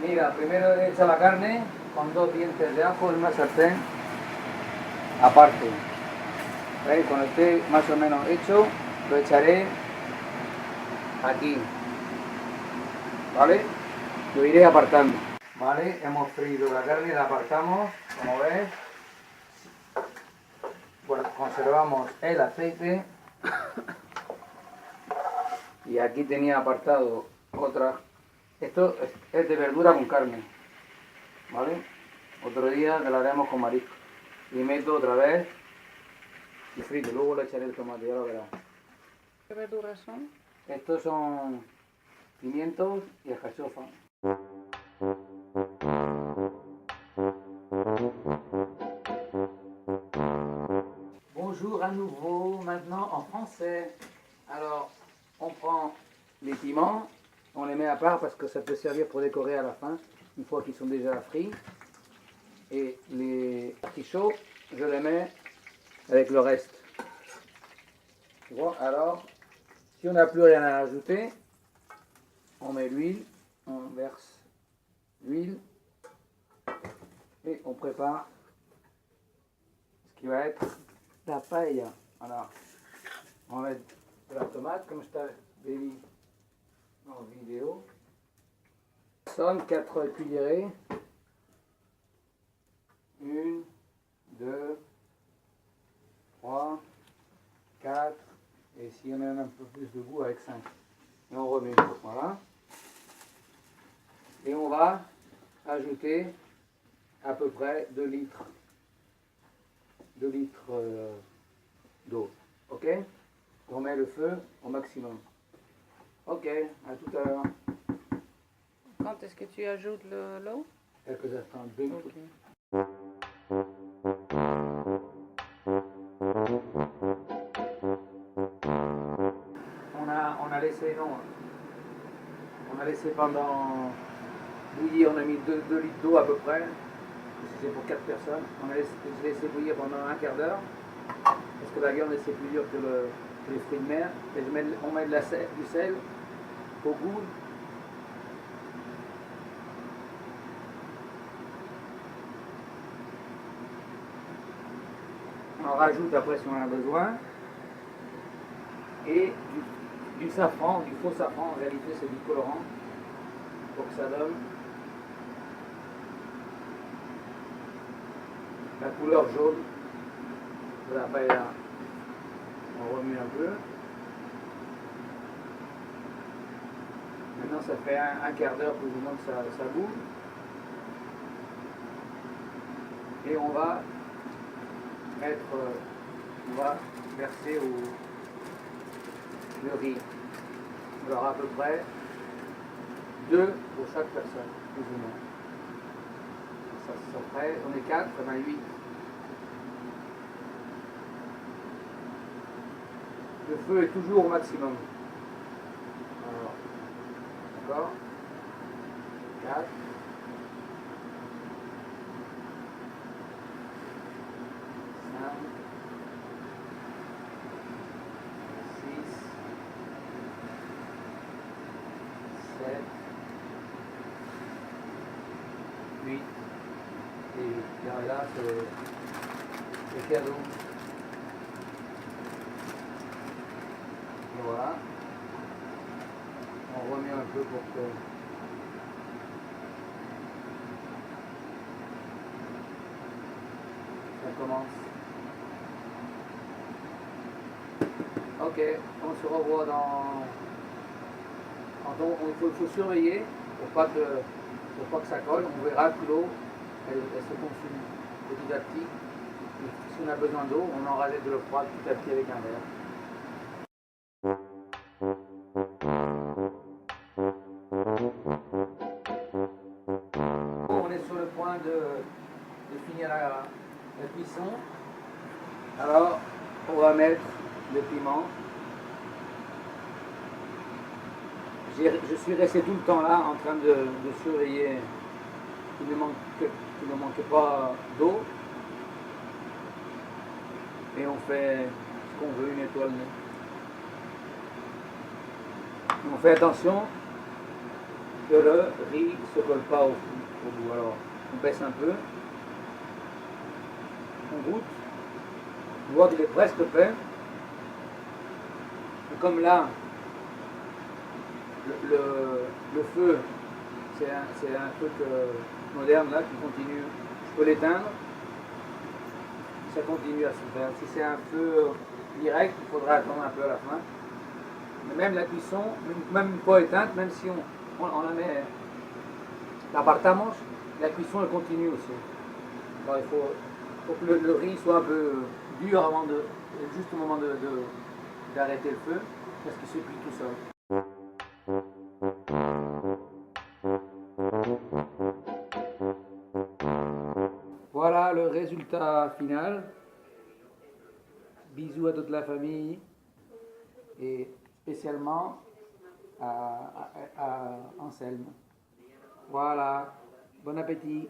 Mira, primero echa la carne con 2 dientes de ajo en una sartén aparte. ¿Veis? Cuando esté más o menos hecho, lo echaré aquí. ¿Vale? Lo iré apartando. Vale, hemos freído la carne, la apartamos, como ves. Bueno, conservamos el aceite. Y aquí tenía apartado otra. Esto es de verdura con carne. ¿Vale? Otro día lo haremos con marisco. Y meto otra vez y frito. Luego le echaré el tomate, ya lo verás. ¿Qué verduras son? Estos son pimientos y alcachofa. Bonjour à nouveau, maintenant en français. Alors, on prend les piments, on les met à part parce que ça peut servir pour décorer à la fin, une fois qu'ils sont déjà frits. Et les artichauts, je les mets avec le reste. Tu vois, alors, si on n'a plus rien à ajouter, on met l'huile, on verse l'huile et on prépare ce qui va être la paella. Voilà. On va mettre de la tomate, comme je t'avais dit en vidéo. 4 cuillerées. 1, 2, 3, 4. Et si on a un peu plus de goût, avec 5. Et on remet. Voilà. Et on va ajouter à peu près 2 litres. 2 litres d'eau. Ok? On met le feu au maximum. Ok, à tout à l'heure. Quand est-ce que tu ajoutes l'eau? Quelques instants. 2 minutes. Ok. On a laissé, non, on a laissé pendant bouillir, on a mis 2 litres d'eau à peu près, c'est pour 4 personnes. On a laissé bouillir pendant un quart d'heure, parce que la viande c'est plus dur que les fruits de mer. Et on met du sel au goût. On rajoute après si on en a besoin. Et du safran, du faux safran, en réalité c'est du colorant, pour que ça donne la couleur jaune de la paella. On remue un peu. Maintenant ça fait un quart d'heure plus ou moins que ça bouge. Et on va verser le riz. Alors à peu près 2 pour chaque personne, plus ou moins. Ça ferait, on est 4, on a 8. Le feu est toujours au maximum. Alors, d'accord? 4. 5. 6. 7. 8. Et là, c'est cadeau. Et voilà. On remet un peu pour que ça commence. Ok, on se revoit dans... Il faut surveiller pour pas que ça colle. On verra que l'eau elle se consume petit à petit. Et si on a besoin d'eau, on en rajoute de l'eau froide petit à petit avec un verre. On est sur le point de finir la cuisson. Alors, on va mettre le piment. Je suis resté tout le temps là en train de surveiller qu'il ne manque pas d'eau. Et on fait ce qu'on veut, une étoile. On fait attention que le riz ne se colle pas au bout. Alors, on baisse un peu, on goûte, on voit qu'il est presque fait. Et comme là, le feu, c'est un truc moderne là qui continue, je peux l'éteindre, ça continue à se faire. Si c'est un feu direct, il faudra attendre un peu à la fin. Mais même la cuisson, même une fois éteinte, même si on la met, la partamos, la cuisson elle continue aussi. Alors il faut que le riz soit un peu dur avant juste au moment d'arrêter le feu, parce qu'il se cuit tout seul. Voilà le résultat final. Bisous à toute la famille et spécialement à Anselme. Voilà, bon appétit.